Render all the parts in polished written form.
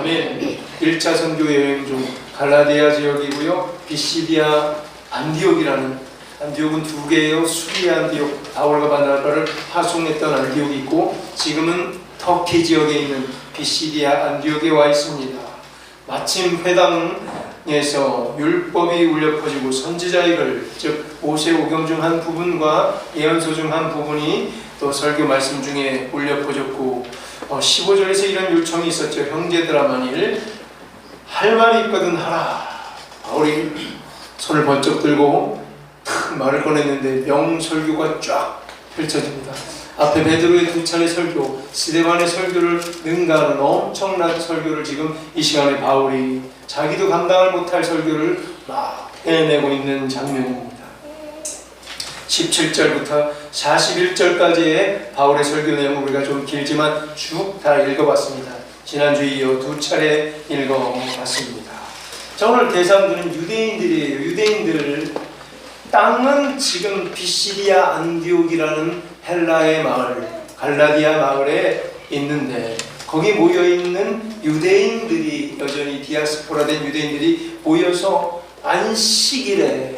아멘. 1차 선교 여행 중 갈라디아 지역이고요. 비시디아 안디옥이라는, 안디옥은 두 개예요. 수리아 안디옥, 바울과 바나바를 파송했던 안디옥이 있고, 지금은 터키 지역에 있는 비시디아 안디옥에 와 있습니다. 마침 회당에서 율법이 울려 퍼지고 선지자의 글, 즉 모세오경 중 한 부분과 예언서 중 한 부분이 또 설교 말씀 중에 울려 퍼졌고, 15절에서 이런 요청이 있었죠. 형제들아, 만일 할 말이 있거든 하라. 바울이 손을 번쩍 들고 탁 말을 꺼냈는데 명설교가 쫙 펼쳐집니다. 앞에 베드로의 두 차례 설교, 스데반의 설교를 능가하는 엄청난 설교를 지금 이 시간에 바울이 자기도 감당을 못할 설교를 막 해내고 있는 장면입니다. 17절부터 41절까지의 바울의 설교 내용을 우리가 좀 길지만 쭉 다 읽어봤습니다. 지난주에 이어 두 차례 읽어봤습니다. 자, 오늘 대상들은 유대인들이에요. 유대인들, 땅은 지금 비시디아 안디옥이라는 헬라의 마을, 갈라디아 마을에 있는데, 거기 모여있는 유대인들이, 여전히 디아스포라된 유대인들이 모여서 안식일에,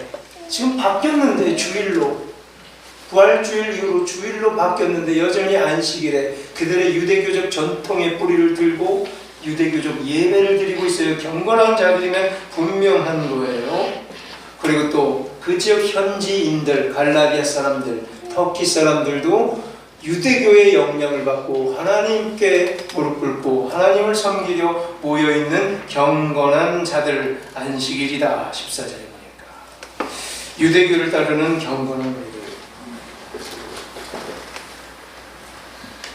지금 바뀌었는데 주일로, 부활주일 이후로 주일로 바뀌었는데 여전히 안식일에 그들의 유대교적 전통의 뿌리를 들고 유대교적 예배를 드리고 있어요. 경건한 자들이면 분명한 거예요. 그리고 또 그 지역 현지인들, 갈라디아 사람들, 터키 사람들도 유대교의 영향을 받고 하나님께 무릎 꿇고 하나님을 섬기려 모여있는 경건한 자들, 안식일이다. 14절에 보니까 유대교를 따르는 경건한 우리들.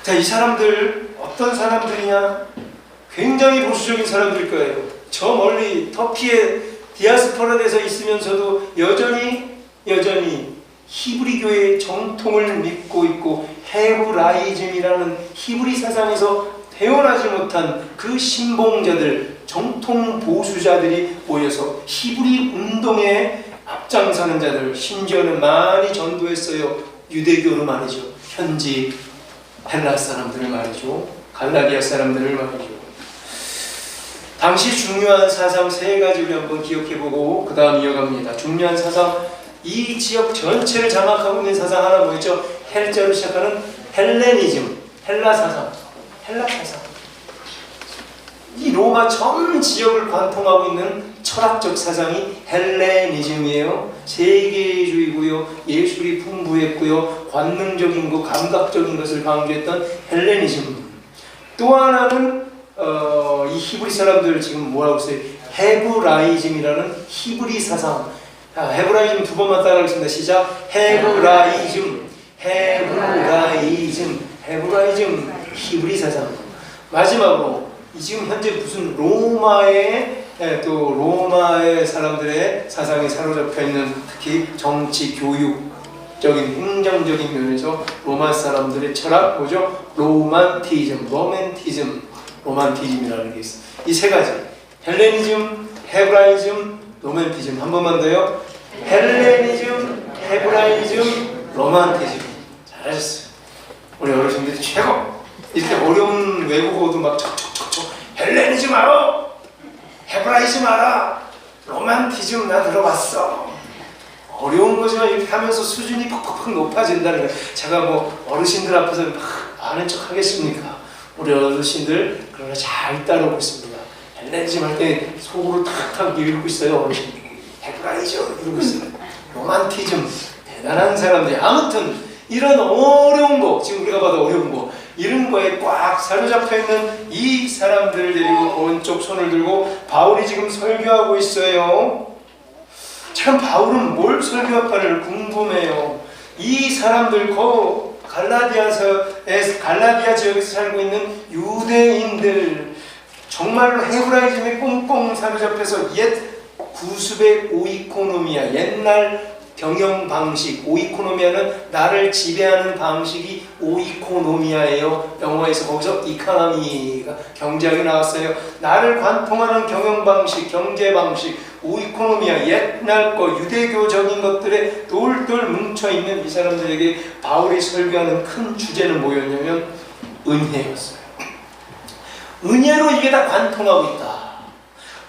자, 이 사람들 어떤 사람들이냐? 굉장히 보수적인 사람들일 거예요. 저 멀리 터키의 디아스포라에서 있으면서도 여전히 히브리교의 정통을 믿고 있고, 헤브라이즘이라는 히브리 사상에서 태어나지 못한 그 신봉자들, 정통 보수자들이 모여서 히브리 운동에 앞장서는 자들, 심지어는 많이 전도했어요. 유대교로 말이죠. 현지 헬라 사람들을 말이죠. 갈라디아 사람들을 말이죠. 당시 중요한 사상 세 가지를 한번 기억해보고 그 다음 이어갑니다. 중요한 사상, 이 지역 전체를 장악하고 있는 사상 하나 뭐였죠? 헬자로 시작하는 헬레니즘, 헬라 사상. 이 로마 전 지역을 관통하고 있는 철학적 사상이 헬레니즘이에요. 세계주의고요, 예술이 풍부했고요, 관능적인 것, 감각적인 것을 강조했던 헬레니즘. 또 하나는 이 히브리 사람들 지금 뭐라고 써요? 헤브라이즘이라는 히브리 사상. 헤브라이즘 두 번만 따라하겠습니다. 시작. 헤브라이즘, 히브리 사상. 마지막으로 지금 현재 무슨 로마의 사람들의 사상에 사로잡혀 있는, 특히 정치, 교육적인, 행정적인 면에서 로마 사람들의 철학 뭐죠? 로만티즘이라는 게 있어요. 이 세 가지, 헬레니즘, 헤브라이즘, 로맨티즘. 한 번만 더요. 헬레니즘, 헤브라이즘, 로만티즘. 잘하셨어요. 우리 어르신들이 최고. 이렇게 어려운 외국어도 막 척척척척, 헬레니즘 알아? 헤브라이즘 알아? 로만티즘 나 들어봤어. 어려운 거지만 이렇게 하면서 수준이 팍팍팍 높아진다는 거예요. 제가 뭐 어르신들 앞에서 막 아는 척 하겠습니까? 우리 어르신들 그러나 잘 따르고 있습니다. 헬레니즘 할 때 속으로 탁탁 읽고 있어요. 어르신. 헤브라이즘 이러고 있어요. 로만티즘. 대단한 사람들이. 아무튼 이런 어려운 거, 지금 우리가 봐도 어려운 거, 이런 거에 꽉 사로잡혀 있는 이 사람들을 데리고 오른쪽 손을 들고 바울이 지금 설교하고 있어요. 참 바울은 뭘 설교할까를 궁금해요. 이 사람들, 갈라디아 지역에서 살고 있는 유대인들, 정말로 헤브라이즘에 꽁꽁 사로잡혀서 옛 구습의 오이코노미아, 옛날 경영 방식, 오이코노미아는 나를 지배하는 방식이 오이코노미아예요. 영어에서 거기서 이카노미가 경제학이 나왔어요. 나를 관통하는 경영 방식, 경제 방식, 오이코노미아, 옛날 거, 유대교적인 것들에 돌돌 뭉쳐있는 이 사람들에게 바울이 설교하는 큰 주제는 뭐였냐면 은혜였어요. 은혜로 이게 다 관통하고 있다.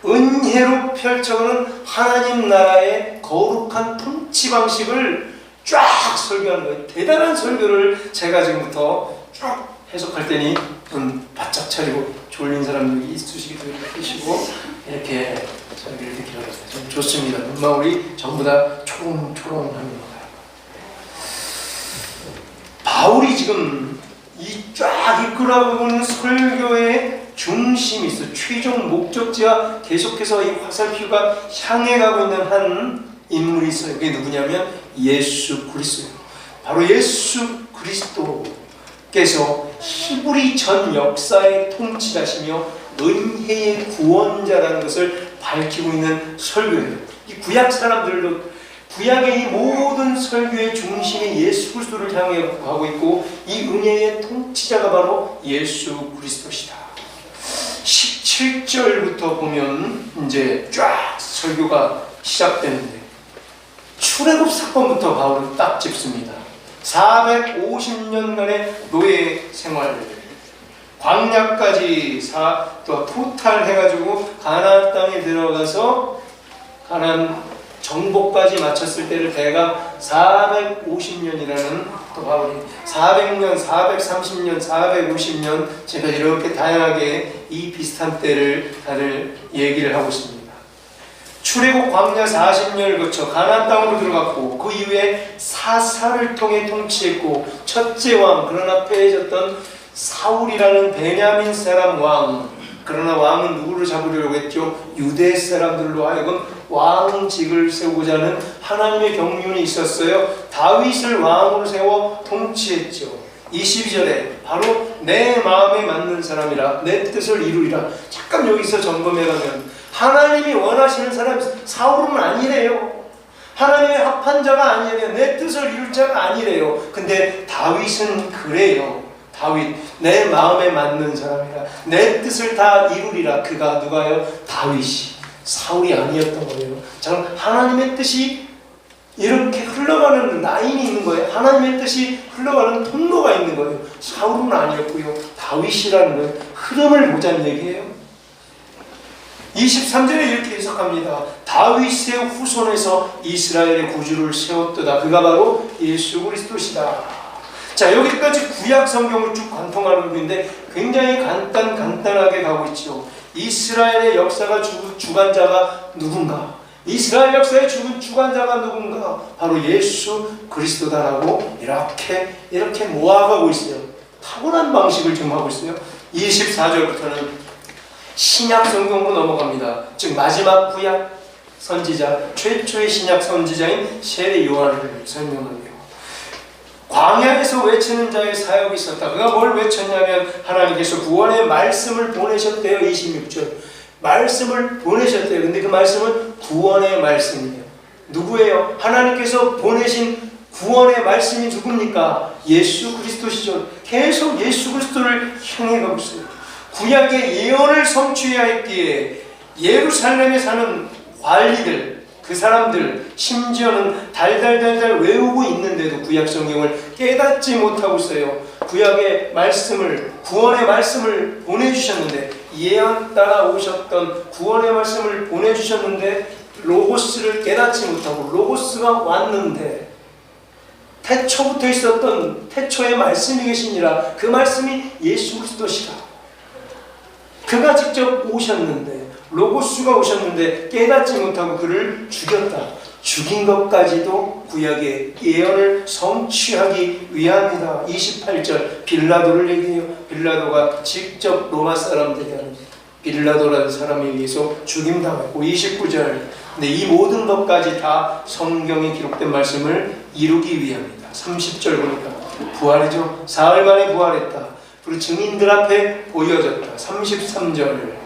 은혜로 펼쳐가는 하나님 나라의 거룩한 통치 방식을 쫙 설교하는 거예요. 대단한 설교를 제가 지금부터 쭉 해석할 테니 바짝 차리고 졸린 사람들이 있으시기 계시고 이렇게 설교를 듣기 바랍니다. 좀 좋습니다. 눈망울이 전부 다 초롱초롱합니다. 바울이 지금 이 쫙 이끌어가고 있는 설교의 중심이 있어. 최종 목적지와 계속해서 이 화살표가 향해 가고 있는 한 인물이 있어요. 그게 누구냐면 예수 그리스도예요. 바로 예수 그리스도께서 히브리 전 역사의 통치자시며 은혜의 구원자라는 것을 밝히고 있는 설교예요. 이 구약 사람들도 구약의 이 모든 설교의 중심이 예수 그리스도를 향해 가고 있고 이 은혜의 통치자가 바로 예수 그리스도시다. 17절부터 보면 이제 쫙 설교가 시작되는데 출애굽 사건부터 바울은 딱 짚습니다. 450년간의 노예 생활, 광야까지 또 토탈 해가지고 가나안 땅에 들어가서 가나안 정복까지 마쳤을 때를 대략 450년이라는 또 바울이 400년, 430년, 450년 제가 이렇게 다양하게 이 비슷한 때를 다들 얘기를 하고 있습니다. 출애굽 광야 40년을 거쳐 가나안 땅으로 들어갔고 그 이후에 사사를 통해 통치했고 첫째 왕 그러나 패해졌던 사울이라는 베냐민 사람 왕, 그러나 왕은 누구를 잡으려고 했죠? 유대 사람들로 하여금 왕직을 세우고자 하는 하나님의 경륜이 있었어요. 다윗을 왕으로 세워 통치했죠. 22절에 바로 내 마음에 맞는 사람이라 내 뜻을 이루리라. 잠깐 여기서 점검해가면 하나님이 원하시는 사람이 사울은 아니래요. 하나님의 합한 자가 아니래요. 내 뜻을 이룰 자가 아니래요. 근데 다윗은 그래요. 다윗, 내 마음에 맞는 사람이라 내 뜻을 다 이루리라. 그가 누가요? 다윗이, 사울이 아니었던 거예요. 자, 하나님의 뜻이 이렇게 흘러가는 라인이 있는 거예요. 하나님의 뜻이 흘러가는 통로가 있는 거예요. 사울은 아니었고요, 다윗이라는 거예요. 흐름을 보자는 얘기예요. 23절에 이렇게 해석합니다. 다윗의 후손에서 이스라엘의 구주를 세웠도다. 그가 바로 예수 그리스도시다. 자, 여기까지 구약 성경을 쭉 관통하는 건데 굉장히 간단하게 가고 있죠. 이스라엘의 역사가 주관자가 누군가? 이스라엘 역사의 주관자가 누군가? 바로 예수 그리스도다라고 이렇게 모아가고 있어요. 타고난 방식을 지금 하고 있어요. 24절부터는 신약 성경으로 넘어갑니다. 즉 마지막 구약 선지자, 최초의 신약 선지자인 세례 요한을 설명합니다. 광야에서 외치는 자의 사역이 있었다. 그가 뭘 외쳤냐면 하나님께서 구원의 말씀을 보내셨대요. 26절 말씀을 보내셨대요. 근데 그 말씀은 구원의 말씀이에요. 누구예요? 하나님께서 보내신 구원의 말씀이 누굽니까? 예수 그리스도시죠. 계속 예수 그리스도를 향해 가고 있어요. 구약의 예언을 성취해야 했기에 예루살렘에 사는 관리들, 그 사람들 심지어는 달달달달 외우고 있는데도 구약 성경을 깨닫지 못하고 있어요. 구약의 말씀을, 구원의 말씀을 보내주셨는데, 예언 따라 오셨던 구원의 말씀을 보내주셨는데 로고스를 깨닫지 못하고, 로고스가 왔는데 태초부터 있었던 태초의 말씀이 계시니라. 그 말씀이 예수 그리스도시라. 그가 직접 오셨는데, 로고스가 오셨는데 깨닫지 못하고 그를 죽였다. 죽인 것까지도 구약의 예언을 성취하기 위함이다. 28절 빌라도를 얘기해요. 빌라도가 직접 로마 사람들이 하는 빌라도라는 사람에 의해서 죽임당했고, 29절 근데 이 모든 것까지 다 성경에 기록된 말씀을 이루기 위함이다. 30절 보니까 부활이죠. 사흘 만에 부활했다. 그리고 증인들 앞에 보여졌다. 33절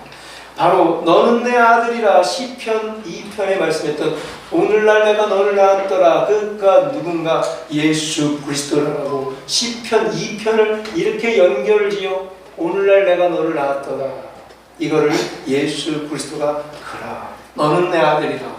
바로 너는 내 아들이라. 시편 2편에 말씀했던 오늘날 내가 너를 낳았더라. 그가 누군가? 예수 그리스도라고. 시편 2편을 이렇게 연결을 지어 오늘날 내가 너를 낳았더라. 이거를 예수 그리스도가 그라. 너는 내 아들이라.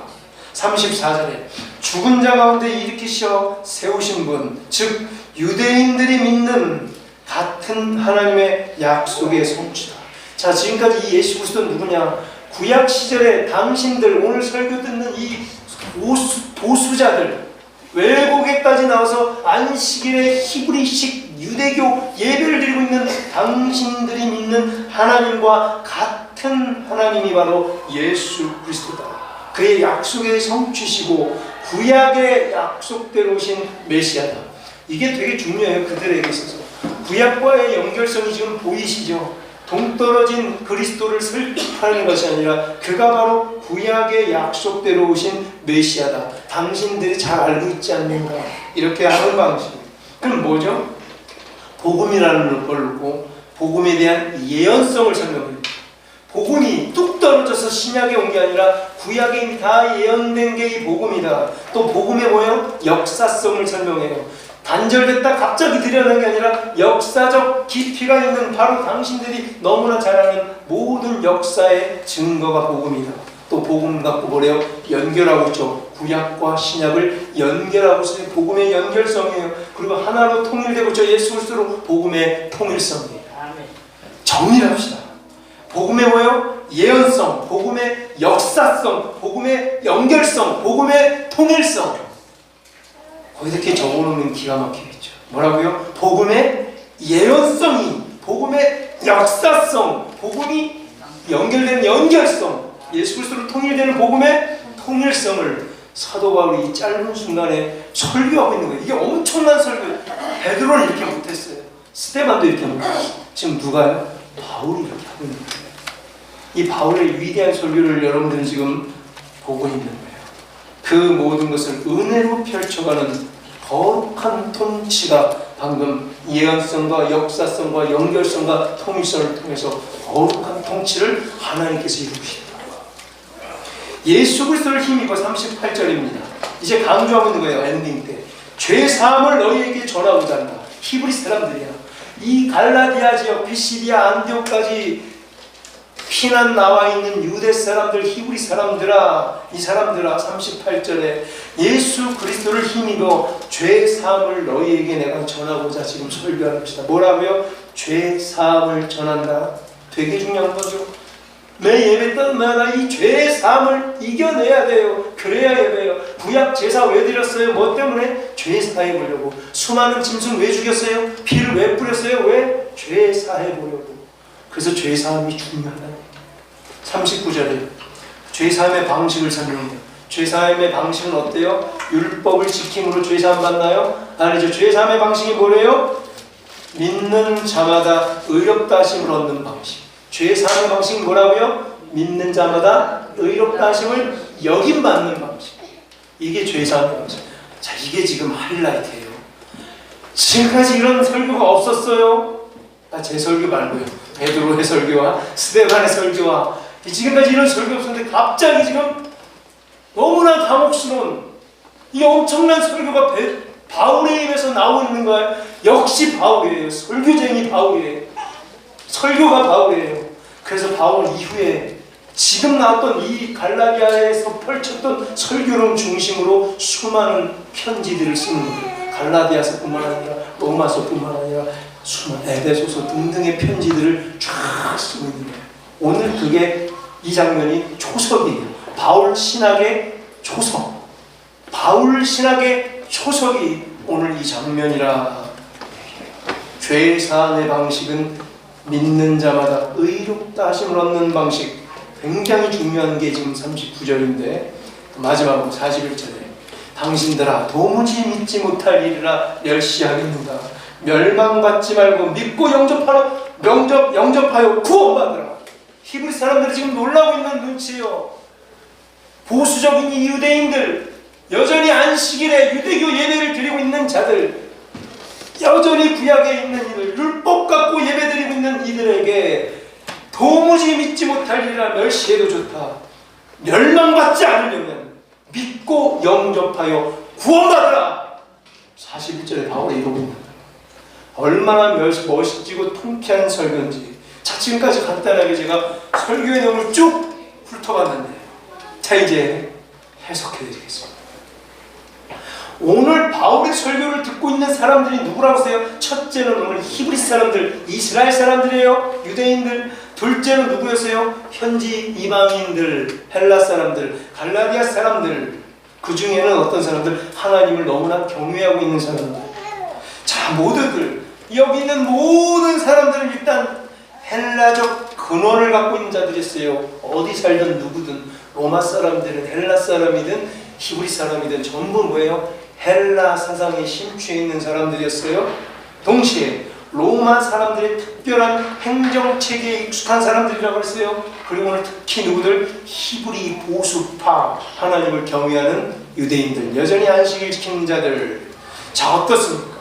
34절에 죽은 자 가운데 일으키셔 세우신 분, 즉 유대인들이 믿는 같은 하나님의 약속의 성취다. 자, 지금까지 이 예수 그리스도는 누구냐? 구약 시절에 당신들, 오늘 설교 듣는 이 보수자들, 외국에까지 나와서 안식일에 히브리식 유대교 예배를 드리고 있는 당신들이 믿는 하나님과 같은 하나님이 바로 예수 그리스도다. 그의 약속의 성취시고 구약의 약속대로 오신 메시아다. 이게 되게 중요해요. 그들에게 있어서. 구약과의 연결성이 지금 보이시죠? 동떨어진 그리스도를 설득하는 것이 아니라 그가 바로 구약의 약속대로 오신 메시아다. 당신들이 잘 알고 있지 않는가? 이렇게 하는 방식. 그럼 뭐죠? 복음이라는 걸로 복음에 대한 예언성을 설명해요. 복음이 뚝 떨어져서 신약에 온 게 아니라 구약에 이미 다 예언된 게 이 복음이다. 또 복음에 뭐예요? 역사성을 설명해요. 단절됐다 갑자기 드러난 게 아니라 역사적 깊이가 있는 바로 당신들이 너무나 잘 아는 모든 역사의 증거가 복음이다. 또 복음 갖고 뭐래요? 연결하고 있죠. 구약과 신약을 연결하고 있어요. 복음의 연결성이에요. 그리고 하나로 통일되고 있죠. 예수 그리스도로 복음의 통일성이에요. 정리합시다. 복음의 뭐예요? 예언성, 복음의 역사성, 복음의 연결성, 복음의 통일성. 거기서 이렇게 적어놓으면 기가 막히겠죠. 뭐라고요? 복음의 예언성이, 복음의 역사성, 복음이 연결되는 연결성, 예수 그리스도로 통일되는 복음의 통일성을 사도 바울이 이 짧은 순간에 설교하고 있는 거예요. 이게 엄청난 설교예요. 베드로는 이렇게 못했어요. 스데반도 이렇게 못했어요. 지금 누가요? 바울이 이렇게 하고 있는 거예요. 이 바울의 위대한 설교를 여러분들은 지금 보고 있는 거예요. 그 모든 것을 은혜로 펼쳐가는 거룩한 통치가 방금 예언성과 역사성과 연결성과 통일성을 통해서 거룩한 통치를 하나님께서 이루시다. 예수 그리스도를 힘입어 38절입니다. 이제 강조하고 있는 거예요. 엔딩 때. 죄 사함을 너희에게 전하고자 한다. 히브리 사람들이야. 이 갈라디아 지역 피시디아 안디옥까지 피난 나와 있는 유대 사람들, 히브리 사람들아, 이 사람들아, 38절에 예수 그리스도를 힘입어 죄 사함을 너희에게 내가 전하고자 지금 설교합니다. 뭐라고요? 죄 사함을 전한다. 되게 중요한 거죠. 매 예배 때마다 이 죄 사함을 이겨내야 돼요. 그래야 예배예요. 구약 제사 왜 드렸어요? 뭐 때문에? 죄 사해 보려고. 수많은 짐승 왜 죽였어요? 피를 왜 뿌렸어요? 왜? 죄 사해 보려고. 그래서 죄 사함이 중요하다. 39절에 죄 사함의 방식을 설명해요. 죄 사함의 방식은 어때요? 율법을 지킴으로 죄 사함 받나요? 아니죠. 죄 사함의 방식이 뭐래요? 믿는 자마다 의롭다 하심을 얻는 방식. 죄 사함의 방식은 뭐라고요? 믿는 자마다 의롭다 하심을 여김받는 방식. 이게 죄 사함의 방식. 자, 이게 지금 하이라이트예요. 지금까지 이런 설교가 없었어요. 제 설교 말고요. 베드로의 설교와 스데반의 설교와 지금까지 이런 설교 없었는데 갑자기 지금 너무나 감옥스러운 이 엄청난 설교가 바울의 입에서 나오고 있는 거예요. 역시 바울이에요. 설교쟁이 바울이에요. 설교가 바울이에요. 그래서 바울 이후에 지금 나왔던 이 갈라디아에서 펼쳤던 설교를 중심으로 수많은 편지들을 쓰는 거예요. 갈라디아서뿐만 아니라 로마서뿐만 아니라 에베소서 등등의 편지들을 쫙 쓰고 있는 거예요. 오늘 그게 이 장면이 초석이에요. 바울 신학의 초석. 바울 신학의 초석이 오늘 이 장면이라. 죄 사함의 방식은 믿는 자마다 의롭다 하심을 얻는 방식. 굉장히 중요한 게 지금 39절인데 마지막으로 41절에 당신들아 도무지 믿지 못할 일이라 멸시하겠는가. 멸망받지 말고 믿고 영접하여 구원받으라. 히브리 사람들이 지금 놀라고 있는 눈치예요. 보수적인 이 유대인들, 여전히 안식일에 유대교 예배를 드리고 있는 자들, 여전히 구약에 있는 이들, 율법 갖고 예배 드리고 있는 이들에게 도무지 믿지 못할 일이라 멸시해도 좋다. 멸망받지 않으려면 믿고 영접하여 구원받으라. 41절에 바울이 이러고 있는 거예요. 얼마나 멋지고 통쾌한 설교인지. 자, 지금까지 간단하게 제가 설교의 내용을 쭉 훑어봤는데, 자, 이제 해석해 드리겠습니다. 오늘 바울의 설교를 듣고 있는 사람들이 누구라고 하세요? 첫째는 오늘 히브리 사람들, 이스라엘 사람들이에요. 유대인들. 둘째는 누구였어요? 현지 이방인들, 헬라 사람들, 갈라디아 사람들. 그 중에는 어떤 사람들? 하나님을 너무나 경외하고 있는 사람들. 자, 모두들, 여기 있는 모든 사람들은 일단 헬라적 근원을 갖고 있는 자들이었어요. 어디 살든 누구든, 로마 사람들은 헬라 사람이든 히브리 사람이든 전부 뭐예요? 헬라 사상에 심취해 있는 사람들이었어요. 동시에 로마 사람들의 특별한 행정체계에 익숙한 사람들이라고 했어요. 그리고는 특히 누구들? 히브리 보수파, 하나님을 경외하는 유대인들, 여전히 안식일 지키는 자들. 자, 어떻습니까?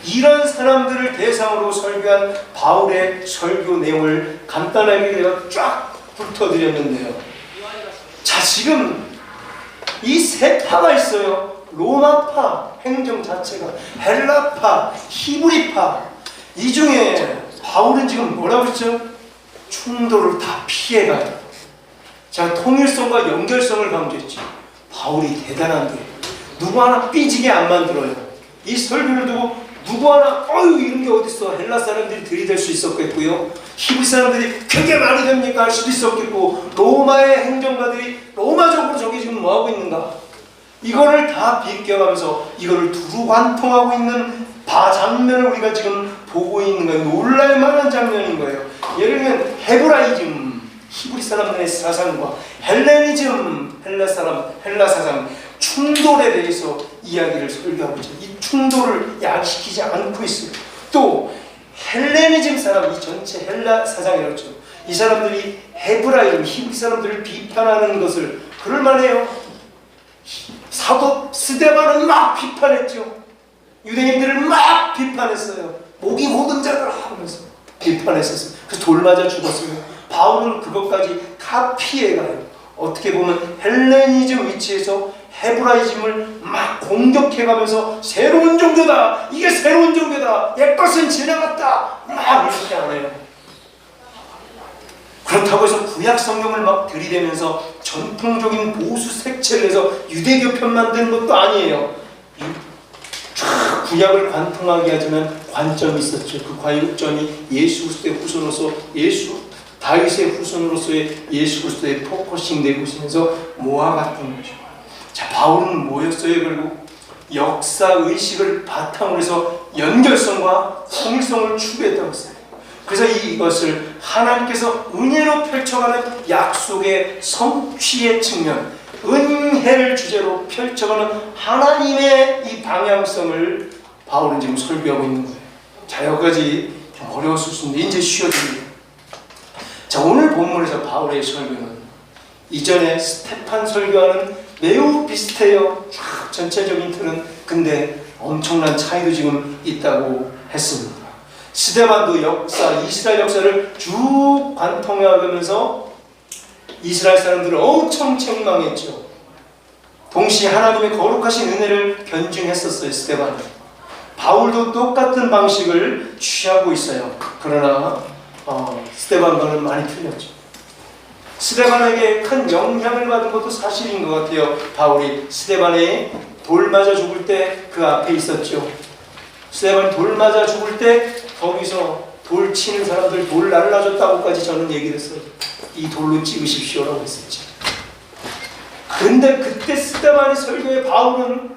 이런 사람들을 대상으로 설교한 바울의 설교 내용을 간단하게 내가 쫙 훑어드렸는데요. 자, 지금 이 세 파가 있어요. 로마파, 행정 자체가, 헬라파, 히브리파. 이 중에 바울은 지금 뭐라고 했죠? 충돌을 다 피해가요. 자, 통일성과 연결성을 강조했죠. 바울이 대단한 게 누구 하나 삐지게 안 만들어요. 이 설교를 두고 누구 하나 어휴 이런 게 어딨어, 헬라 사람들이 들이댈 수 있었겠고요, 히브리 사람들이 그게 말이 됩니까 할 수도 있었겠고, 로마의 행정가들이 로마적으로 저게 지금 뭐하고 있는가, 이거를 다 비껴가면서 이거를 두루관통하고 있는 장면을 우리가 지금 보고 있는 거예요. 놀랄만한 장면인 거예요. 예를 들면 헤브라이즘, 히브리 사람들의 사상과 헬레니즘, 헬라 사상 충돌에 대해서 이야기를 설교하고 있죠. 이 충돌을 야기시키지 않고 있어요. 또 헬레니즘 사람, 이 전체 헬라 사상이라고 했죠. 이 사람들이 헤브라이즘, 히브리 사람들을 비판하는 것을 그럴만해요. 사도 스데반은 막 비판했죠. 유대인들을 막 비판했어요. 목이 모든 자들 하면서 비판했었어요. 그래서 돌 맞아 죽었어요. 바울은 그것까지 다 피해가요. 어떻게 보면 헬레니즘 위치에서 헤브라이즘을 막 공격해가면서 새로운 종교다, 이게 새로운 종교다, 옛것은 지나갔다, 막 이렇게 안 해요. 그렇다고 해서 구약 성경을 막 들이대면서 전통적인 보수 색채를 해서 유대교 편 만드는 것도 아니에요. 구약을 관통하게 하지만 관점이 있었죠. 그 관점이 예수 그리스도의 후손으로서, 다윗의 후손으로서의 예수 그리스도의 포커싱 되고 있으면서 모아 같은 거죠. 자, 바울은 뭐였어요? 결국 역사의식을 바탕으로 해서 연결성과 통일성을 추구했다고 했어요. 그래서 이것을 하나님께서 은혜로 펼쳐가는 약속의 성취의 측면, 은혜를 주제로 펼쳐가는 하나님의 이 방향성을 바울은 지금 설교하고 있는 거예요. 자, 여기까지 좀 어려웠을 수 있는데 이제 쉬어드립니다. 자, 오늘 본문에서 바울의 설교는 이전에 스테판 설교와는 매우 비슷해요. 쫙 전체적인 틀은. 근데 엄청난 차이도 지금 있다고 했습니다. 스데반도 역사, 이스라엘 역사를 쭉 관통해가면서 이스라엘 사람들을 엄청 책망했죠. 동시에 하나님의 거룩하신 은혜를 견증했었어요. 스데반은. 바울도 똑같은 방식을 취하고 있어요. 그러나 스데반과는 많이 틀렸죠. 스데반에게 큰 영향을 받은 것도 사실인 것 같아요. 바울이 스데반에 돌 맞아 죽을 때 그 앞에 있었죠. 스데반이 돌 맞아 죽을 때 거기서 돌 치는 사람들 돌 날라줬다고까지 저는 얘기를 했어요. 이 돌로 찍으십시오라고 했었죠. 근데 그때 스데반의 설교에 바울은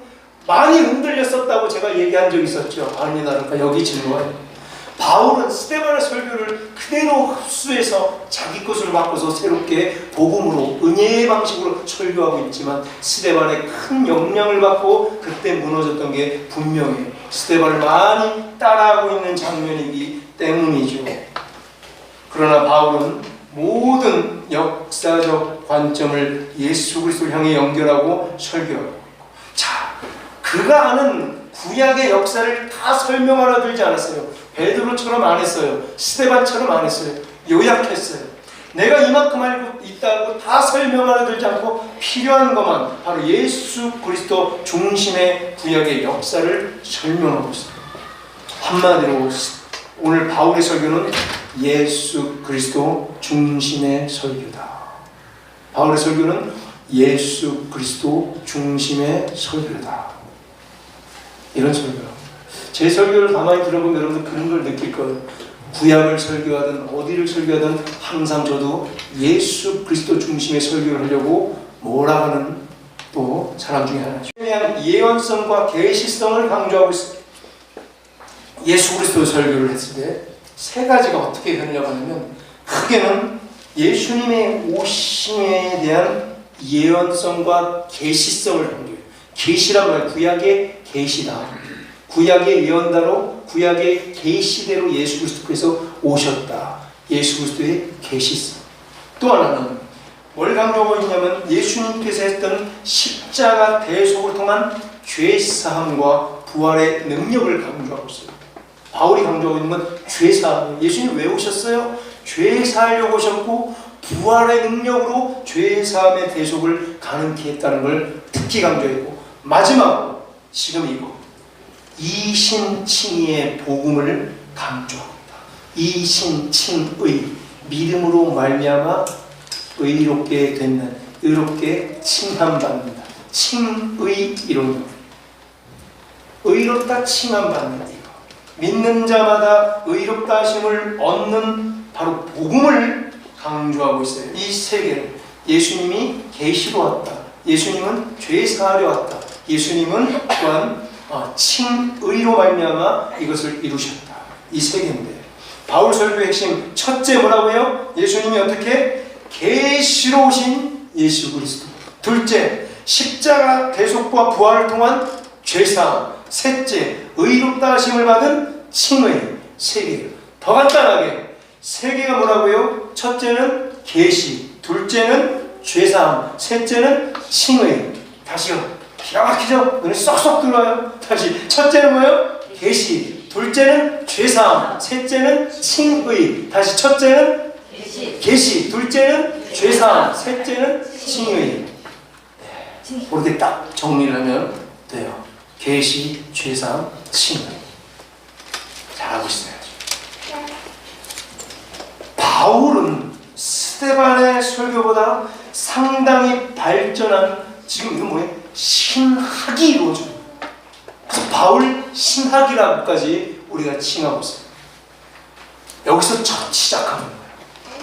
많이 흔들렸었다고 제가 얘기한 적이 있었죠. 아니 나를까 여기 질문해요. 바울은 스데반의 설교를 그대로 흡수해서 자기 것으로 바꿔서 새롭게 복음으로 은혜의 방식으로 설교하고 있지만 스데반의 큰 영향을 받고 그때 무너졌던 게 분명해요. 스데반을 많이 따라하고 있는 장면이기 때문이죠. 그러나 바울은 모든 역사적 관점을 예수 그리스도를 향해 연결하고 설교하고 있고, 자, 그가 아는 구약의 역사를 다 설명하려 들지 않았어요. 베드로처럼 안 했어요. 스데반처럼 안 했어요. 요약했어요. 내가 이만큼 알고 있다고 다 설명하려 들지 않고 필요한 것만, 바로 예수 그리스도 중심의 구약의 역사를 설명하고 있어요. 한마디로 오늘 바울의 설교는 예수 그리스도 중심의 설교다. 바울의 설교는 예수 그리스도 중심의 설교다. 이런 설교다. 제 설교를 가만히 들어보면 여러분들 그런 걸 느낄 거예요. 구약을 설교하든 어디를 설교하든 항상 저도 예수 그리스도 중심의 설교를 하려고 몰아가는 또 사람 중에 하나죠. 대한 예언성과 계시성을 강조하고 있습니다. 예수 그리스도 설교를 했을 때 세 가지가 어떻게 되느냐고 하면, 크게는 예수님의 오심에 대한 예언성과 계시성을 강조해요. 계시란 말, 구약의 계시다. 구약의 예언다로, 구약의 계시대로 예수 그리스도께서 오셨다. 예수 그리스도의 계시성. 또 하나는 뭘 강조하고 있냐면, 예수님께서 했던 십자가 대속을 통한 죄사함과 부활의 능력을 강조하고 있어요. 바울이 강조하고 있는 건 죄사함. 예수님 왜 오셨어요? 죄사하려고 오셨고 부활의 능력으로 죄사함의 대속을 가능케 했다는 걸 특히 강조했고, 마지막으로 지금 이거 이신칭의의 복음을 강조합니다. 이신칭의, 믿음으로 말미암아 의롭게 된다. 의롭게 칭함받는다. 칭의 이론입니다. 의롭다 칭함받는다. 이거 믿는 자마다 의롭다 하심을 얻는 바로 복음을 강조하고 있어요. 이 세 개를 예수님이 계시로 왔다. 예수님은 죄사하려 왔다. 예수님은 또한 칭의로 말미암아 이것을 이루셨다. 이 세 개인데, 바울 설교의 핵심 첫째 뭐라고요? 예수님이 어떻게 계시로 오신 예수 그리스도. 둘째, 십자가 대속과 부활을 통한 죄사함. 셋째, 의롭다 하심을 받은 칭의. 세 개. 더 간단하게 세 개가 뭐라고요? 첫째는 계시, 둘째는 죄사함, 셋째는 칭의. 다시요. 기가 막히죠? 눈에 쏙쏙 들어와요. 다시. 첫째는 뭐예요? 계시. 둘째는 죄사함, 셋째는 칭의. 다시. 첫째는 계시, 둘째는 죄사함, 셋째는 칭의. 그렇게 딱 정리를 하면 돼요. 계시, 죄사함, 칭의. 잘하고 있어요. 바울은 스데반의 설교보다 상당히 발전한, 지금 이건 뭐예요? 신학이 이루어져요. 그래서 바울 신학이라고까지 우리가 칭하고 있어요. 여기서 첫 시작하는 거예요.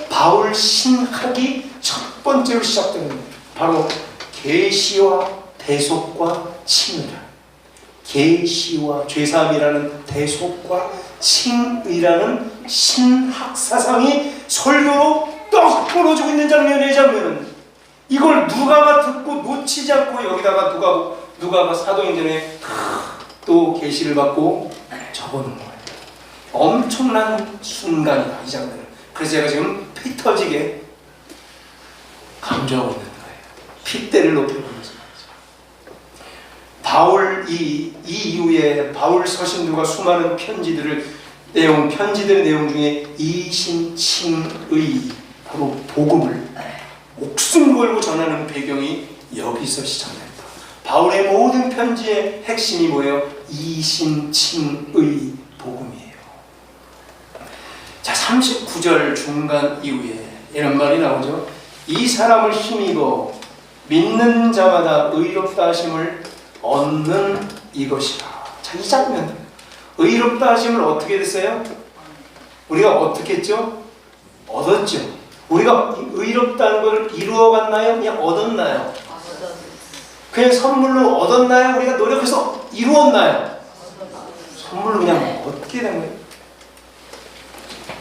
바울 신학이 첫 번째로 시작되는 거예요. 바로 계시와 대속과 칭의라. 계시와 죄사함이라는 대속과 칭의라는 신학 사상이 설교로 떡 벌어지고 있는 장면이에요. 장면은 이걸 누가가 듣고 놓치지 않고, 여기다가 누가가 사도행전에 또 계시를 받고 적어놓은 거예요. 엄청난 순간이다, 이 장면은. 그래서 제가 지금 피 터지게 강조하고 있는 거예요. 핏대를 높여보면서. 바울 이 이후에 바울 서신들과 수많은 편지들의 내용 중에 이신칭의 바로 복음을 목숨 걸고 전하는 배경이 여기서 시작됩니다. 바울의 모든 편지의 핵심이 뭐예요? 이신칭의 복음이에요. 자, 39절 중간 이후에 이런 말이 나오죠. 이 사람을 힘입어 믿는 자마다 의롭다 하심을 얻는 이것이라. 자, 이 장면, 의롭다 하심을 어떻게 됐어요? 우리가 어떻게 했죠? 얻었죠. 우리가 의롭다는 걸 이루어갔나요? 그냥 얻었나요? 그냥 선물로 얻었나요? 우리가 노력해서 이루었나요? 선물로 그냥 얻게 된 거예요.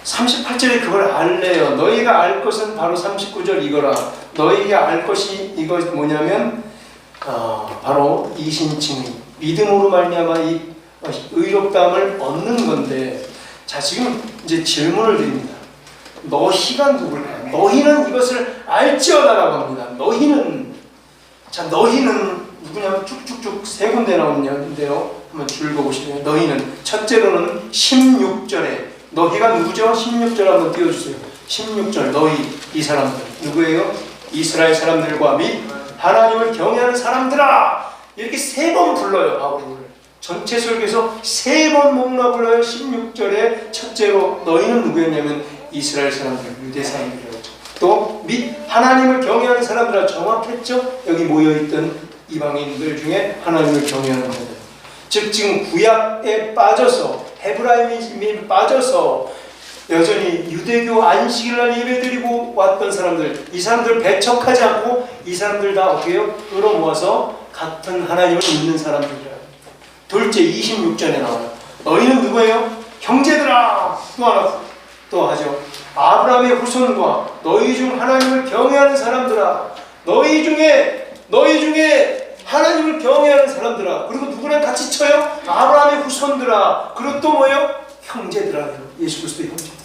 38절에 그걸 알래요. 너희가 알 것은 바로 39절 이거라. 너희가 알 것이 이거 뭐냐면 바로 이신칭의 믿음으로 말미암아 이 의롭다함을 얻는 건데, 자, 지금 이제 질문을 드립니다. 너희가 누굴까요? 너희는 이것을 알지어다라고 합니다. 너희는, 자, 너희는 누구냐면 쭉쭉쭉 세 군데 나오는데요. 한번 읽어보시면, 너희는 첫째로는 16절에 너희가 누구죠? 16절 한번 띄워주세요. 16절 너희, 이 사람들 누구예요? 이스라엘 사람들과 및 하나님을 경외하는 사람들아, 이렇게 세 번 불러요. 바울이 전체 설교에서 세 번 목나 불러요. 16절에 첫째로 너희는 누구였냐면 이스라엘 사람들, 유대 사람들이었죠. 또 및 하나님을 경외하는 사람들아, 정확했죠? 여기 모여있던 이방인들 중에 하나님을 경외하는 자들, 즉 지금 구약에 빠져서 헤브라이즘에 빠져서 여전히 유대교 안식일날 예배드리고 왔던 사람들, 이 사람들 배척하지 않고 이 사람들 다 어떻게 해요? 끌어모아서 같은 하나님을 믿는 사람들이라. 둘째 26절에 나와요. 너희는 누구예요? 형제들아. 또 하나 또 하죠. 아브라함의 후손과 너희 중 하나님을 경외하는 사람들아. 너희 중에 하나님을 경외하는 사람들아. 그리고 누구랑 같이 쳐요? 아브라함의 후손들아. 그리고 또 뭐예요? 형제들아. 예수 그리스도의 형제들아.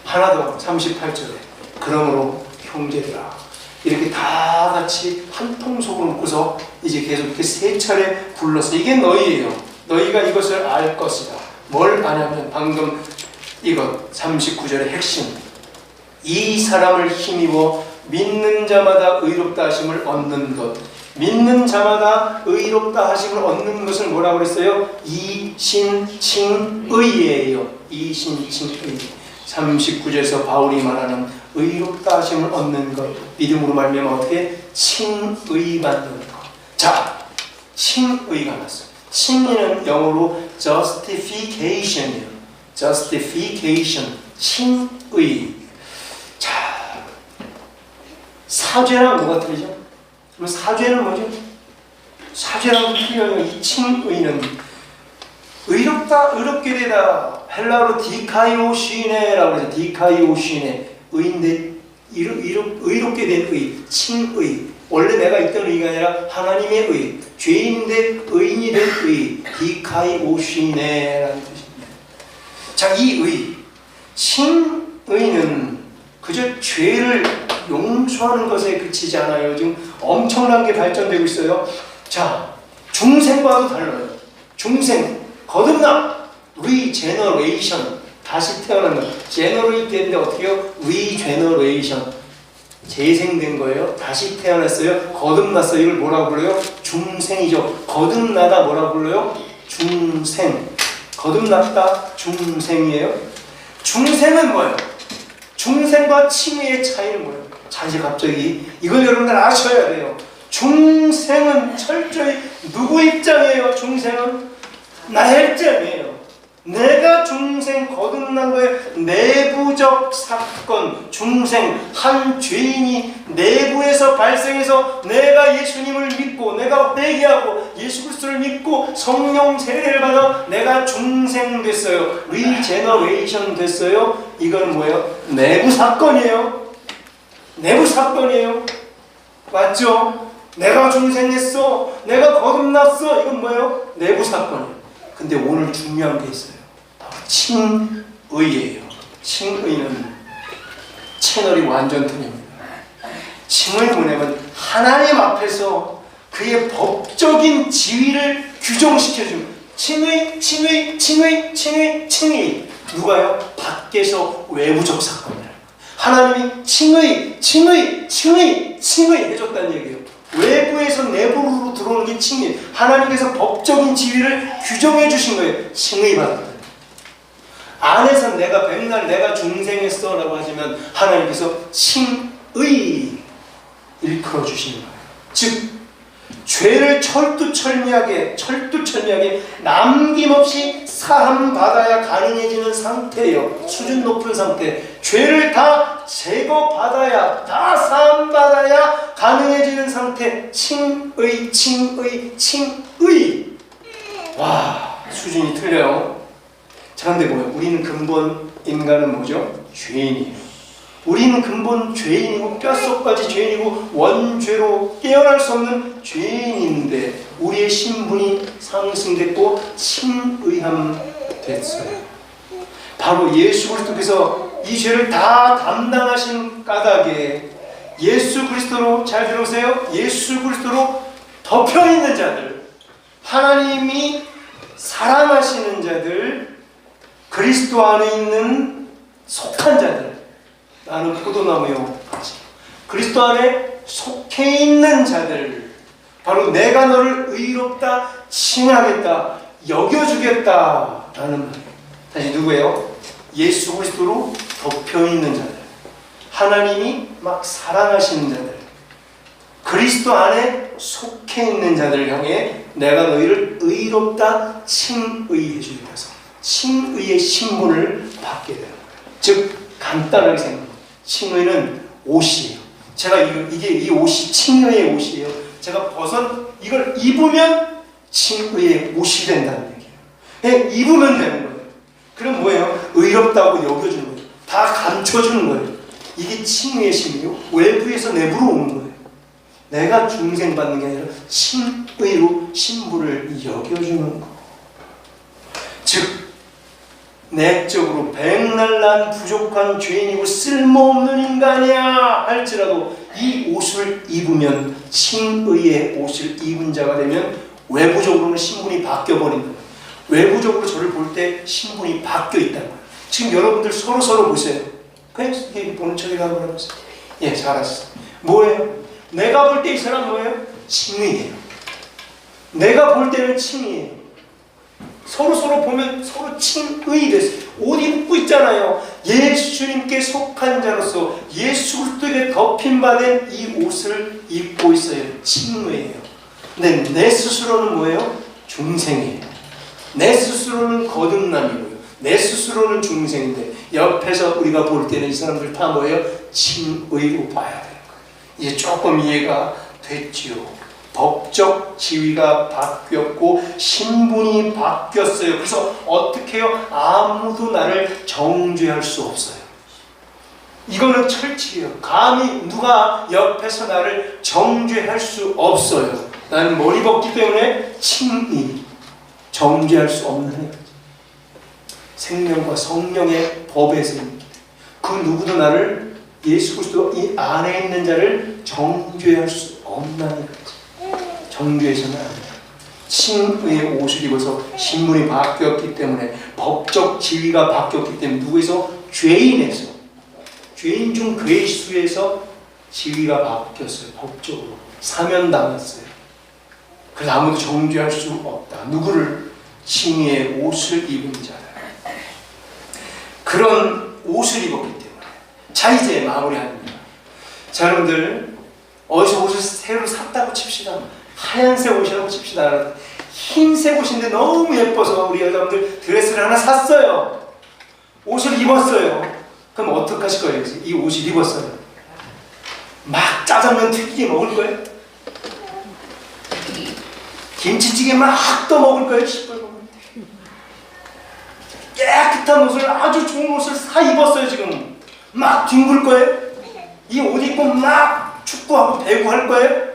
하나 더 38절에 그러므로 형제들아. 이렇게 다 같이 한 통속으로 묶고서 이제 계속 이렇게 세 차례 불러서 이게 너희예요. 너희가 이것을 알 것이다. 뭘 아냐면 방금 이것 39절의 핵심. 이 사람을 힘입어 믿는 자마다 의롭다 하심을 얻는 것. 믿는 자마다 의롭다 하심을 얻는 것을 뭐라고 그랬어요? 이신칭의예요. 이신칭의. 39절에서 바울이 말하는 의롭다 하심을 얻는 것, 믿음으로 말미암아 어떻게? 칭의 받는 것. 자, 칭의가 났어요. 칭의는 영어로 justification이에요. justification, 칭의. 자, 사죄랑 뭐가 틀리죠? 그럼 사죄는 뭐죠? 사죄랑 틀려요. 이 칭의는 의롭다, 의롭게 되다. 헬라어로 디카이오시네라고 해서 디카이오시네. 의인데 의롭게 된 의, 칭의. 원래 내가 있던 의가 아니라 하나님의 의. 죄인인데 의인이 된 의, 디카이오시네라는 뜻입니다. 자, 이 의, 칭의는 그저 죄를 용서하는 것에 그치지 않아요. 지금 엄청난 게 발전되고 있어요. 자, 중생과도 달라요. 중생, 거듭남, 리제너레이션, 다시 태어난 것. 제너레이트 됐는데 어떻게 해요? 리제너레이션, 재생된 거예요. 다시 태어났어요. 거듭났어요. 이걸 뭐라고 불러요? 중생이죠. 거듭나다 뭐라고 불러요? 중생. 거듭났다, 중생이에요. 중생은 뭐예요? 중생과 칭의의 차이는 뭐예요? 자, 이제 갑자기 이걸 여러분들 아셔야 돼요. 중생은 철저히 누구 입장이에요? 중생은 나의 입장이에요. 내가 중생 거듭난 거에 내부적 사건, 중생, 한 죄인이 내부에서 발생해서 내가 예수님을 믿고 내가 회개하고 예수 그리스도를 믿고 성령 세례를 받아 내가 중생 됐어요. 리제너레이션 됐어요. 이건 뭐예요? 내부 사건이에요. 내부 사건이에요. 맞죠? 내가 중생했어. 내가 거듭났어. 이건 뭐예요? 내부 사건이에요. 근데 오늘 중요한 게 있어요. 바로 칭의예요. 칭의는 채널이 완전 틀립니다. 칭의 뭐냐면 하나님 앞에서 그의 법적인 지위를 규정시켜주는 칭의. 누가요? 밖에서 외부적 사건이에요. 하나님이 칭의 해줬다는 얘기예요. 외부에서 내부로 들어오는 게 칭의. 하나님께서 법적인 지위를 규정해 주신 거예요. 칭의 받는. 안에서 내가 백날 내가 중생했어 라고 하시면 하나님께서 칭의 일컬어 주시는 거예요. 즉 죄를 철두철미하게 남김없이 사함받아야 가능해지는 상태예요. 수준 높은 상태. 죄를 다 제거받아야, 다 사함받아야 가능해지는 상태. 칭의. 와, 수준이 틀려요. 자, 근데 뭐예요? 우리는 근본 인간은 뭐죠? 죄인이에요. 우리는 근본 죄인이고 뼛속까지 죄인이고 원죄로 깨어날 수 없는 죄인인데 우리의 신분이 상승됐고 칭의함 됐어요. 바로 예수 그리스도께서 이 죄를 다 담당하신 까닭에 예수 그리스도로, 잘 들으세요, 예수 그리스도로 덮여있는 자들, 하나님이 사랑하시는 자들, 그리스도 안에 있는 속한 자들, 나는 포도나무요 그리스도 안에 속해 있는 자들, 바로 내가 너를 의롭다 칭하겠다, 여겨주겠다 라는 말. 다시 누구예요? 예수 그리스도로 덮여있는 자들, 하나님이 막 사랑하시는 자들, 그리스도 안에 속해 있는 자들을 향해 내가 너희를 의롭다 칭의해 주겠다 해서 칭의의 신분을 받게 되는 거예요. 즉 간단하게 생각합니다. 칭의는 옷이에요. 제가 이 옷이 칭의의 옷이에요. 제가 이걸 입으면 칭의의 옷이 된다는 얘기예요. 그냥 입으면 되는 거예요. 그럼 뭐예요? 의롭다고 여겨주는 거예요. 다 감춰주는 거예요. 이게 칭의의 심이요. 외부에서 내부로 오는 거예요. 내가 중생받는 게 아니라 칭의로 신부를 여겨주는 거. 즉 내적으로 백날 난 부족한 죄인이고 쓸모없는 인간이야 할지라도 이 옷을 입으면, 칭의의 옷을 입은 자가 되면 외부적으로는 신분이 바뀌어버린 거예요. 외부적으로 저를 볼 때 신분이 바뀌어 있다는 거예요. 지금 여러분들 서로 보세요. 그냥 보는 척이라 한번 해보세요. 예, 잘하셨어요. 뭐예요? 내가 볼 때 이 사람 뭐예요? 칭의예요. 내가 볼 때는 칭의예요. 서로 보면 서로 칭의 됐어요. 옷 입고 있잖아요. 예수님께 속한 자로서 예수 그리스도에게 덮임받은 이 옷을 입고 있어요. 칭의예요. 근데 내 스스로는 뭐예요? 중생이에요. 내 스스로는 거듭남이고요. 내 스스로는 중생인데 옆에서 우리가 볼 때는 이 사람들 다 뭐예요? 칭의로 봐야 되는 거예요. 이제 조금 이해가 됐지요. 법적 지위가 바뀌었고 신분이 바뀌었어요. 그래서 어떻게 해요? 아무도 나를 정죄할 수 없어요. 이거는 철칙이에요. 감히 누가 옆에서 나를 정죄할 수 없어요. 나는 머리 벗기 때문에 칭의, 정죄할 수 없는 생명과 성령의 법에서 그 누구도 나를, 예수 그리스도 이 안에 있는 자를 정죄할 수 없나니 정죄해서는 안 돼요. 칭의의 옷을 입어서 신분이 바뀌었기 때문에, 법적 지위가 바뀌었기 때문에, 누구에서? 죄인에서, 죄인 중 괴수에서 지위가 바뀌었어요. 법적으로 사면당했어요. 그래서 아무도 정죄할 수 없다. 누구를? 칭의의 옷을 입은 자들. 그런 옷을 입었기 때문에. 자, 이제 마무리합니다. 자, 여러분들 어디서 옷을 새로 샀다고 칩시다. 하얀색 옷이라고 칩시다. 흰색 옷인데 너무 예뻐서 우리 여자분들 드레스를 하나 샀어요. 옷을 입었어요. 그럼 어떡하실 거예요? 이 옷을 입었어요. 막 짜장면 튀기게 먹을 거예요? 김치찌개 막 또 먹을 거예요? 깨끗한 옷을, 아주 좋은 옷을 사 입었어요. 지금 막 뒹굴 거예요? 이 옷 입고 막 축구하고 배구 할 거예요?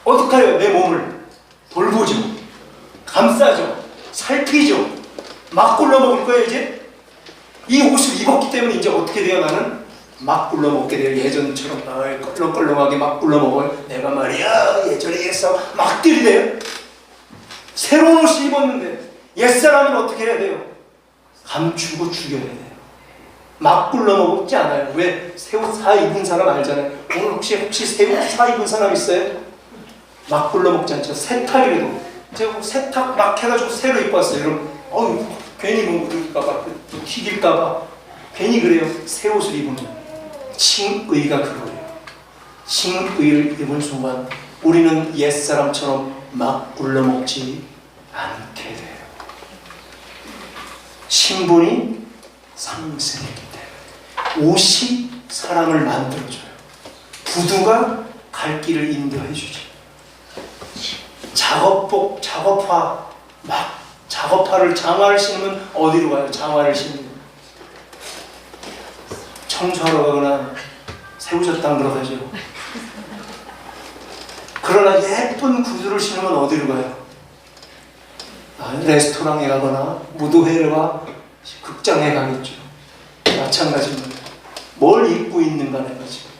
어떡해요? 내 몸을 돌보죠. 감싸죠. 살피죠. 막 굴러먹을 거예요. 이제 이 옷을 입었기 때문에 이제 어떻게 돼요? 나는 막 굴러먹게 돼요. 예전처럼 껄렁껄렁하게 막 굴러먹어요. 내가 말이야 예전에 옛사람 막 들이대요. 새로운 옷을 입었는데 옛사람은 어떻게 해야 돼요? 감추고 죽여야 돼요. 막 굴러먹지 않아요. 왜? 새 옷 사 입은 사람 알잖아요. 오늘 혹시 새 옷 사 입은 사람 있어요? 막 굴러먹지 않죠. 세탁이라도 제가 세탁 막 해가지고 새로 입고 왔어요. 여러분 괜히 뭐 묻을까봐 또 튀길까봐 괜히 그래요. 새 옷을 입으면 칭의가 그거예요. 칭의를 입은 순간 우리는 옛사람처럼 막 굴러먹지 않게 돼요. 신분이 상승했기 때문에. 옷이 사람을 만들어줘요. 구두가 갈 길을 인도해 주죠. 작업복, 작업화, 막 작업화를, 장화를 신으면 어디로 가요? 장화를 신으면 청소하러 가거나 새우젓당 들어가죠. 그러나 예쁜 구두를 신으면 어디로 가요? 레스토랑에 가거나 무도회와 극장에 가겠죠. 마찬가지입니다. 뭘 입고 있는가 내가 지금.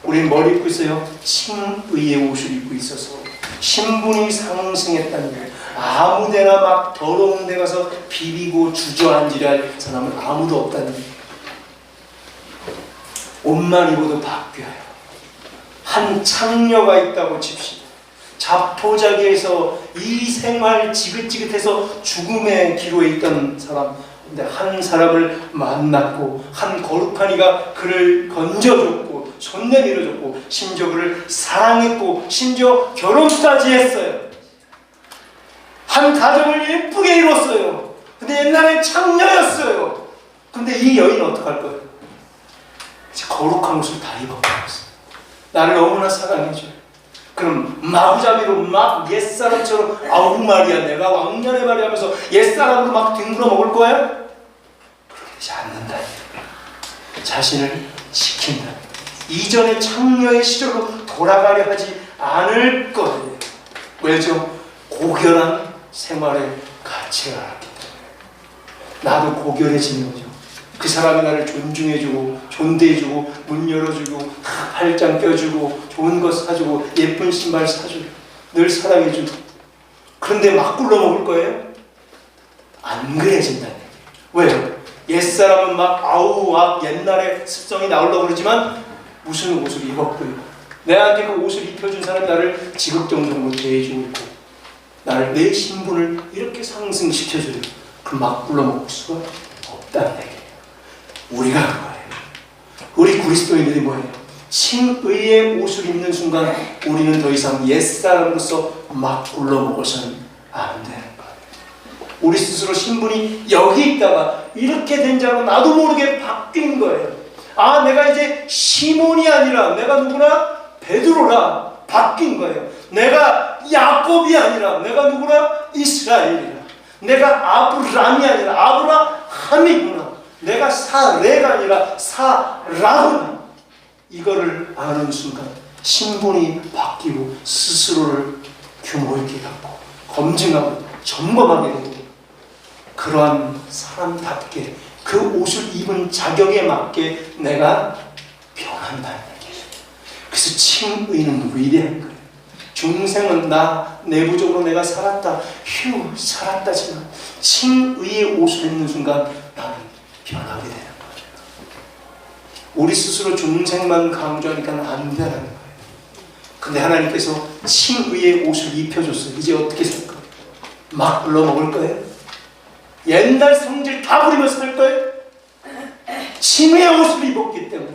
우리는 뭘 입고 있어요? 칭의의 옷을 입고 있어서 신분이 상승했다는 거예요. 아무데나 막 더러운 데 가서 비비고 주저앉으려 사람은 아무도 없다는 거예요. 옷만 입어도 바뀌어요. 한 창녀가 있다고 칩시다. 자포자기에서 이 생활 지긋지긋해서 죽음의 기로에 있던 사람, 근데 한 사람을 만났고 한 거룩한 이가 그를 건져줬고 손 내밀어줬고 심지어 그를 사랑했고 심지어 결혼까지 했어요. 한 가정을 예쁘게 이뤘어요. 근데 옛날에 창녀였어요. 근데 이 여인은 어떡할 거예요? 거룩한 옷을 다 입어버렸어. 나를 너무나 사랑해줘요. 그럼 마구잡이로 막 옛사람처럼 아우 말이야 내가 왕년의 말이 하면서 옛사람으로 막 뒹굴어 먹을 거야? 그러지 않는다. 자신을 지킨다. 이전의 창녀의 시절로 돌아가려 하지 않을 거예요. 왜죠? 고결한 생활의 가치를 알았기 때문에. 나도 고결해지는 거죠. 그 사람이 나를 존중해주고 존대해주고 문 열어주고 팔짱 껴주고 좋은 것 사주고 예쁜 신발 사주고 늘 사랑해주고. 그런데 막 굴러먹을 거예요? 안 그래진다는 얘기예요. 왜요? 옛사람은 막 아우 막 옛날의 습성이 나오려고 그러지만 무슨 옷을 입었고요. 내한테 그 옷을 입혀준 사람이 나를 지극정성으로 대해주고 있고 나를 내 신분을 이렇게 상승시켜줘요. 그럼 막 굴러먹을 수가 없다는 얘기예요. 우리가 그거예요. 우리 그리스도인들이 뭐예요? 칭의의 옷을 입는 순간 우리는 더 이상 옛사람으로서 막 굴러먹어서는 안 되는 거예요. 우리 스스로 신분이 여기 있다가 이렇게 된 자로 나도 모르게 바뀐 거예요. 아, 내가 이제 시몬이 아니라 내가 누구나 베드로라 바뀐 거예요. 내가 야곱이 아니라 내가 누구나 이스라엘이라. 내가 아브람이 아니라 아브라함이구나. 내가 사레가 아니라 사라구나. 이거를 아는 순간 신분이 바뀌고 스스로를 규모 있게 갖고 검증하고 점검하게 되고 그러한 사람답게 그 옷을 입은 자격에 맞게 내가 변한다는 얘기예요. 그래서 칭의는 위대한 거예요. 중생은 나 내부적으로 내가 살았다. 휴 살았다지만 칭의의 옷을 입는 순간 나는 변하게 되는 거예요. 우리 스스로 중생만 강조하니까 안 되는 거예요. 근데 하나님께서 칭의의 옷을 입혀줬어요. 이제 어떻게 살 거예요? 막 불러먹을 거예요? 옛날 성질 다 부리면서 살 거예요? 칭의의 옷을 입었기 때문에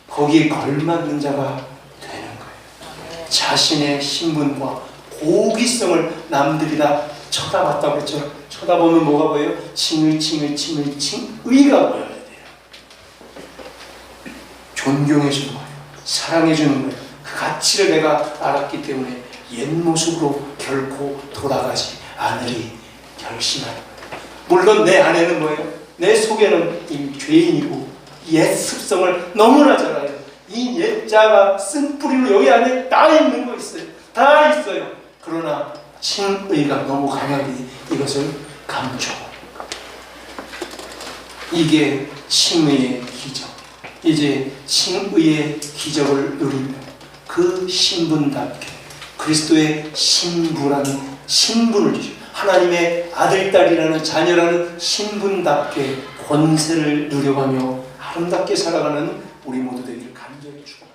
거기에 걸맞는 자가 되는 거예요. 자신의 신분과 고귀성을 남들이 다 쳐다봤다고 했죠. 쳐다보면 뭐가 보여요? 칭의가 보여야 돼요. 존경해주는 거예요. 사랑해주는 거예요. 그 가치를 내가 알았기 때문에 옛 모습으로 결코 돌아가지 않으리 결심하는 거예요. 물론 내 안에는 뭐예요? 내 속에는 이 죄인이고 옛 습성을 너무나 잘 알아요. 이 옛자가 쓴 뿌리로 여기 안에 다 있는 거 있어요. 다 있어요. 그러나 칭의가 너무 강하게 이것을 감춰. 이게 칭의의 기적. 이제 칭의의 기적을 누리면 그 신분답게 그리스도의 신부라는 신분을 주시고 하나님의 아들, 딸이라는 자녀라는 신분답게 권세를 누려가며 아름답게 살아가는 우리 모두 되기를 간절히 축원합니다.